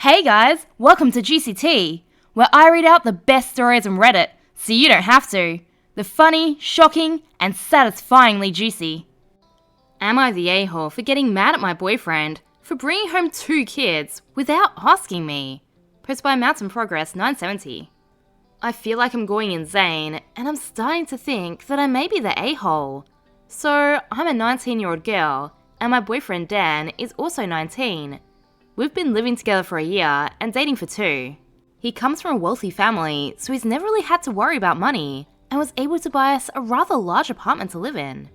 Hey guys, welcome to Juicy Tea, where I read out the best stories on Reddit, so you don't have to. The funny, shocking, and satisfyingly juicy. Am I the a-hole for getting mad at my boyfriend for bringing home 2 kids without asking me? Posted by Mountain Progress 970. I feel like I'm going insane, and I'm starting to think that I may be the a-hole. So, I'm a 19-year-old girl, and my boyfriend Dan is also 19. We've been living together for a year and dating for 2. He comes from a wealthy family, so he's never really had to worry about money, and was able to buy us a rather large apartment to live in.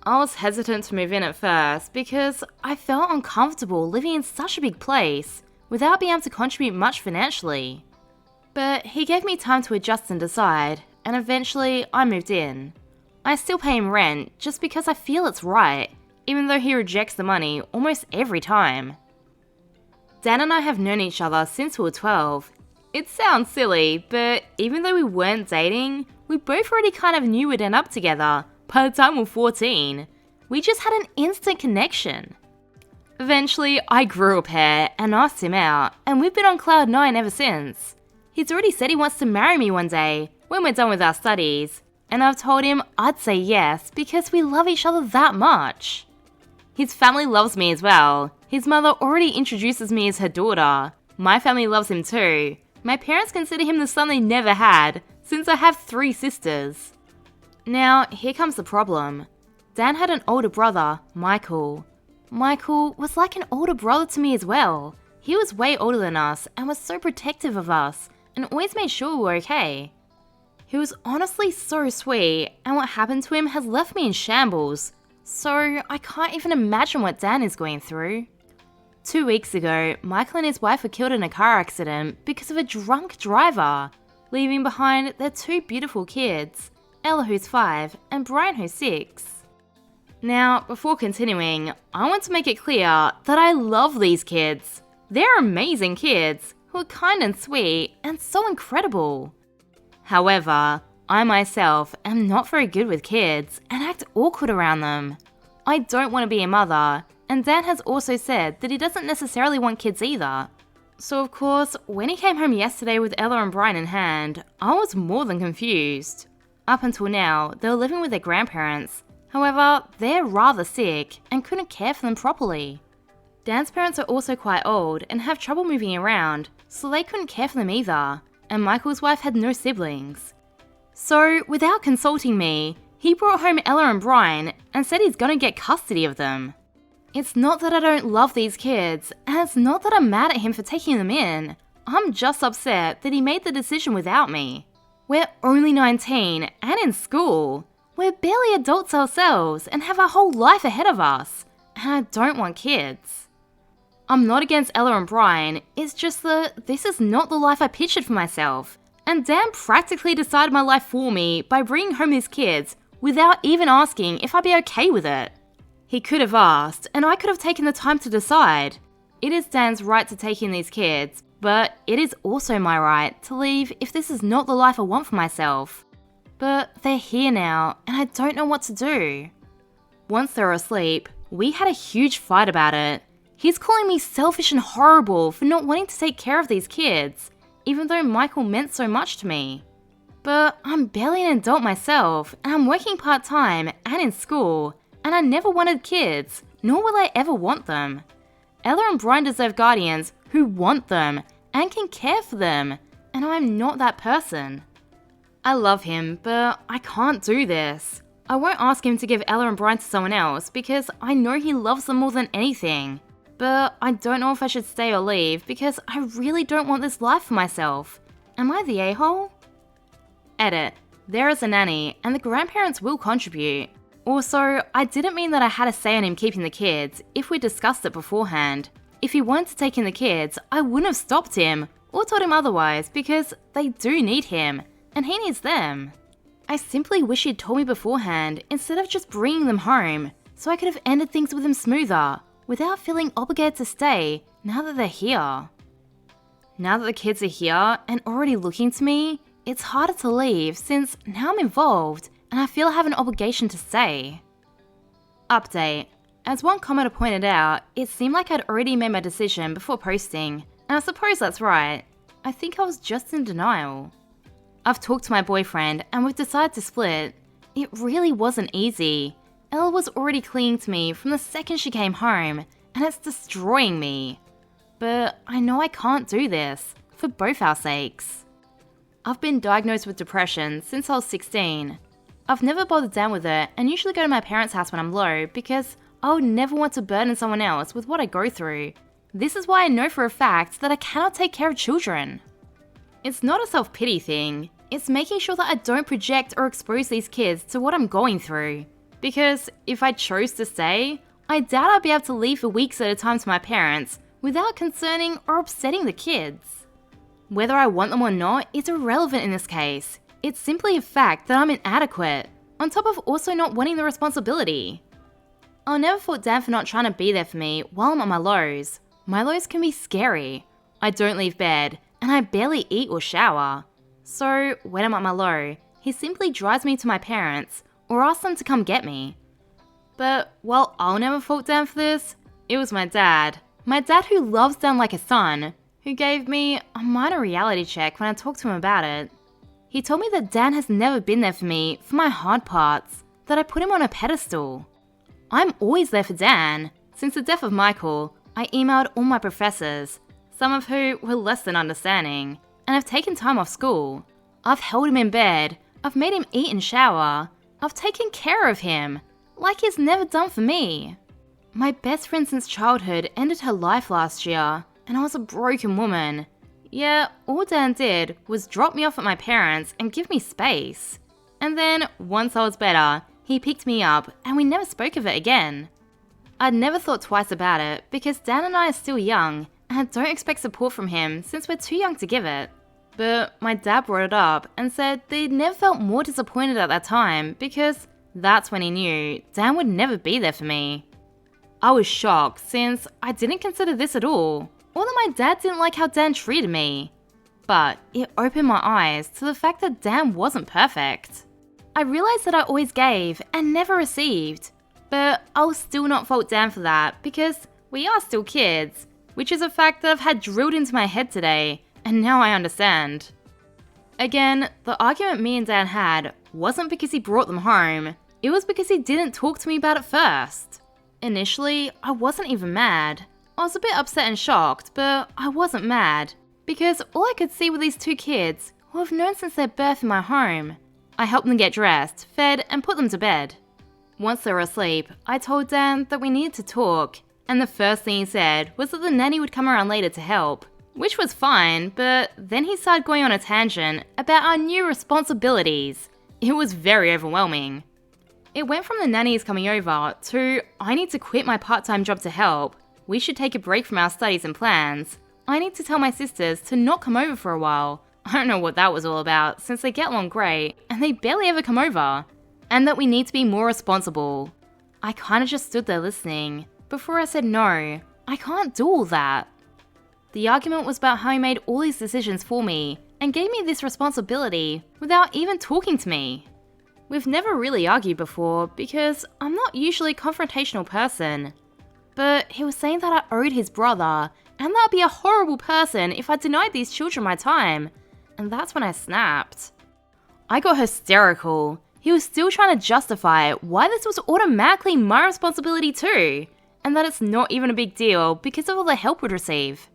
I was hesitant to move in at first because I felt uncomfortable living in such a big place without being able to contribute much financially. But he gave me time to adjust and decide, and eventually I moved in. I still pay him rent just because I feel it's right, even though he rejects the money almost every time. Dan and I have known each other since we were 12. It sounds silly, but even though we weren't dating, we both already kind of knew we'd end up together by the time we were 14. We just had an instant connection. Eventually, I grew a pair and asked him out, and we've been on cloud 9 ever since. He's already said he wants to marry me one day, when we're done with our studies, and I've told him I'd say yes because we love each other that much. His family loves me as well. His mother already introduces me as her daughter. My family loves him too. My parents consider him the son they never had, since I have 3 sisters. Now, here comes the problem. Dan had an older brother, Michael. Michael was like an older brother to me as well. He was way older than us and was so protective of us, and always made sure we were okay. He was honestly so sweet, and what happened to him has left me in shambles. So, I can't even imagine what Dan is going through. 2 weeks ago, Michael and his wife were killed in a car accident because of a drunk driver, leaving behind their 2 beautiful kids, Ella who's 5 and Brian who's 6. Now, before continuing, I want to make it clear that I love these kids. They're amazing kids who are kind and sweet and so incredible. However, I myself am not very good with kids and act awkward around them. I don't want to be a mother, and Dan has also said that he doesn't necessarily want kids either. So of course, when he came home yesterday with Ella and Brian in hand, I was more than confused. Up until now, they were living with their grandparents. However, they're rather sick and couldn't care for them properly. Dan's parents are also quite old and have trouble moving around, so they couldn't care for them either, and Michael's wife had no siblings. So, without consulting me, he brought home Ella and Brian and said he's gonna get custody of them. It's not that I don't love these kids, and it's not that I'm mad at him for taking them in. I'm just upset that he made the decision without me. We're only 19 and in school. We're barely adults ourselves and have our whole life ahead of us, and I don't want kids. I'm not against Ella and Brian, it's just that this is not the life I pictured for myself. And Dan practically decided my life for me by bringing home his kids without even asking if I'd be okay with it. He could have asked, and I could have taken the time to decide. It is Dan's right to take in these kids, but it is also my right to leave if this is not the life I want for myself. But they're here now, and I don't know what to do. Once they were asleep, we had a huge fight about it. He's calling me selfish and horrible for not wanting to take care of these kids, even though Michael meant so much to me. But I'm barely an adult myself, and I'm working part-time and in school, and I never wanted kids, nor will I ever want them. Ella and Brian deserve guardians who want them and can care for them, and I'm not that person. I love him, but I can't do this. I won't ask him to give Ella and Brian to someone else because I know he loves them more than anything. But I don't know if I should stay or leave because I really don't want this life for myself. Am I the a-hole? Edit. There is a nanny, and the grandparents will contribute. Also, I didn't mean that I had a say on him keeping the kids if we discussed it beforehand. If he wanted to take in the kids, I wouldn't have stopped him or told him otherwise because they do need him, and he needs them. I simply wish he'd told me beforehand instead of just bringing them home, so I could have ended things with him smoother, without feeling obligated to stay now that they're here. Now that the kids are here and already looking to me, it's harder to leave since now I'm involved and I feel I have an obligation to stay. Update. As one commenter pointed out, it seemed like I'd already made my decision before posting, and And I suppose that's right. I think I was just in denial. I've talked to my boyfriend and we've decided to split. It really wasn't easy. Ella was already clinging to me from the second she came home, and it's destroying me. But I know I can't do this, for both our sakes. I've been diagnosed with depression since I was 16. I've never bothered down with it and usually go to my parents' house when I'm low because I would never want to burden someone else with what I go through. This is why I know for a fact that I cannot take care of children. It's not a self-pity thing, it's making sure that I don't project or expose these kids to what I'm going through. Because if I chose to stay, I doubt I'd be able to leave for weeks at a time to my parents without concerning or upsetting the kids. Whether I want them or not is irrelevant in this case. It's simply a fact that I'm inadequate, on top of also not wanting the responsibility. I'll never fault Dan for not trying to be there for me while I'm on my lows. My lows can be scary. I don't leave bed, and I barely eat or shower. So when I'm at my low, he simply drives me to my parents or asks them to come get me. But while I'll never fault Dan for this, it was my dad who loves Dan like a son, who gave me a minor reality check when I talked to him about it. He told me that Dan has never been there for me for my hard parts, that I put him on a pedestal. I'm always there for Dan. Since the death of Michael, I emailed all my professors, some of who were less than understanding, and have taken time off school. I've held him in bed, I've made him eat and shower, I've taken care of him, like he's never done for me. My best friend since childhood ended her life last year, and I was a broken woman. Yeah, all Dan did was drop me off at my parents' and give me space. And then, once I was better, he picked me up and we never spoke of it again. I'd never thought twice about it because Dan and I are still young and I don't expect support from him since we're too young to give it. But my dad brought it up and said that he'd never felt more disappointed at that time because that's when he knew Dan would never be there for me. I was shocked since I didn't consider this at all, or that my dad didn't like how Dan treated me. But it opened my eyes to the fact that Dan wasn't perfect. I realized that I always gave and never received, but I'll still not fault Dan for that because we are still kids, which is a fact that I've had drilled into my head today, and now I understand. Again, the argument me and Dan had wasn't because he brought them home, it was because he didn't talk to me about it first. Initially, I wasn't even mad. I was a bit upset and shocked, but I wasn't mad, because all I could see were these two kids who I've known since their birth in my home. I helped them get dressed, fed, and put them to bed. Once they were asleep, I told Dan that we needed to talk, and the first thing he said was that the nanny would come around later to help, which was fine, but then he started going on a tangent about our new responsibilities. It was very overwhelming. It went from the nannies coming over to I need to quit my part-time job to help, we should take a break from our studies and plans, I need to tell my sisters to not come over for a while. I don't know what that was all about since they get along great and they barely ever come over, and that we need to be more responsible. I kinda just stood there listening before I said no, I can't do all that. The argument was about how he made all these decisions for me and gave me this responsibility without even talking to me. We've never really argued before because I'm not usually a confrontational person. But he was saying that I owed his brother, and that I'd be a horrible person if I denied these children my time. And that's when I snapped. I got hysterical. He was still trying to justify why this was automatically my responsibility too, and that it's not even a big deal because of all the help we'd receive.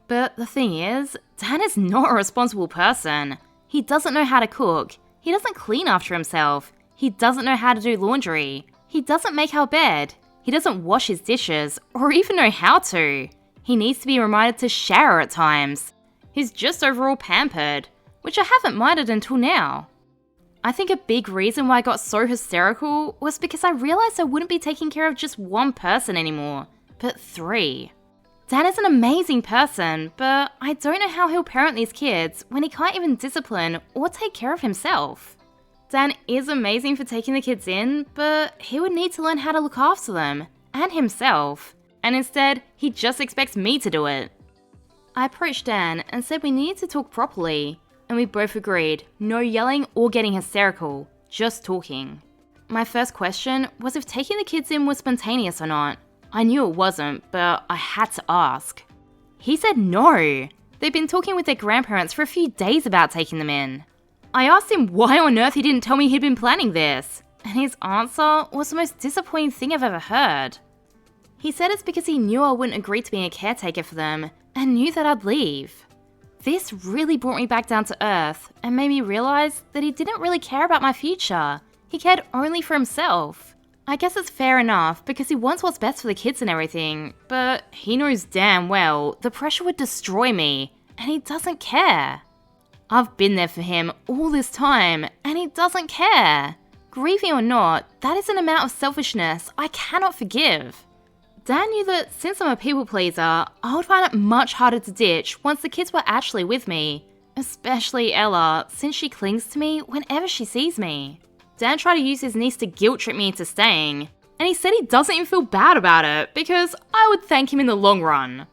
But the thing is, Dan is not a responsible person. He doesn't know how to cook. He doesn't clean after himself. He doesn't know how to do laundry. He doesn't make our bed. He doesn't wash his dishes, or even know how to. He needs to be reminded to shower at times. He's just overall pampered, which I haven't minded until now. I think a big reason why I got so hysterical was because I realized I wouldn't be taking care of just one person anymore, but 3. Dan is an amazing person, but I don't know how he'll parent these kids when he can't even discipline or take care of himself. Dan is amazing for taking the kids in, but he would need to learn how to look after them, and himself, and instead, he just expects me to do it. I approached Dan and said we needed to talk properly, and we both agreed, no yelling or getting hysterical, just talking. My first question was if taking the kids in was spontaneous or not. I knew it wasn't, but I had to ask. He said no. They'd been talking with their grandparents for a few days about taking them in. I asked him why on earth he didn't tell me he'd been planning this, and his answer was the most disappointing thing I've ever heard. He said it's because he knew I wouldn't agree to being a caretaker for them, and knew that I'd leave. This really brought me back down to earth, and made me realize that he didn't really care about my future. He cared only for himself. I guess it's fair enough, because he wants what's best for the kids and everything, but he knows damn well the pressure would destroy me, and he doesn't care. I've been there for him all this time, and he doesn't care. Grieving or not, that is an amount of selfishness I cannot forgive. Dan knew that since I'm a people pleaser, I would find it much harder to ditch once the kids were actually with me, especially Ella, since she clings to me whenever she sees me. Dan tried to use his niece to guilt trip me into staying, and he said he doesn't even feel bad about it because I would thank him in the long run.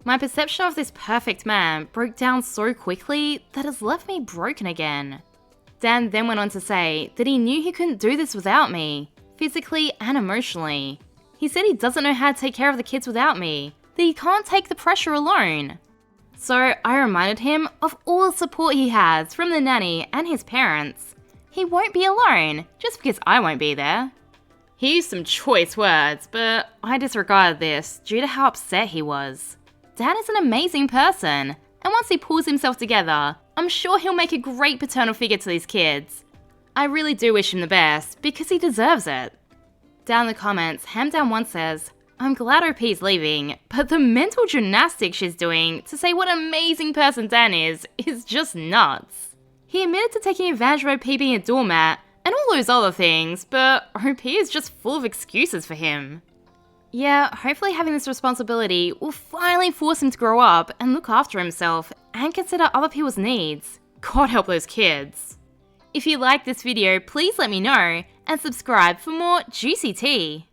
My perception of this perfect man broke down so quickly that it's left me broken again. Dan then went on to say that he knew he couldn't do this without me, physically and emotionally. He said he doesn't know how to take care of the kids without me, that he can't take the pressure alone. So I reminded him of all the support he has from the nanny and his parents. He won't be alone, just because I won't be there. He used some choice words, but I disregarded this due to how upset he was. Dan is an amazing person, and once he pulls himself together, I'm sure he'll make a great paternal figure to these kids. I really do wish him the best, because he deserves it. Down in the comments, Hamdown1 says, I'm glad OP's leaving, but the mental gymnastics she's doing to say what an amazing person Dan is just nuts. He admitted to taking advantage of OP being a doormat, and all those other things, but OP is just full of excuses for him. Yeah, hopefully having this responsibility will finally force him to grow up and look after himself and consider other people's needs. God help those kids. If you liked this video, please let me know and subscribe for more juicy tea.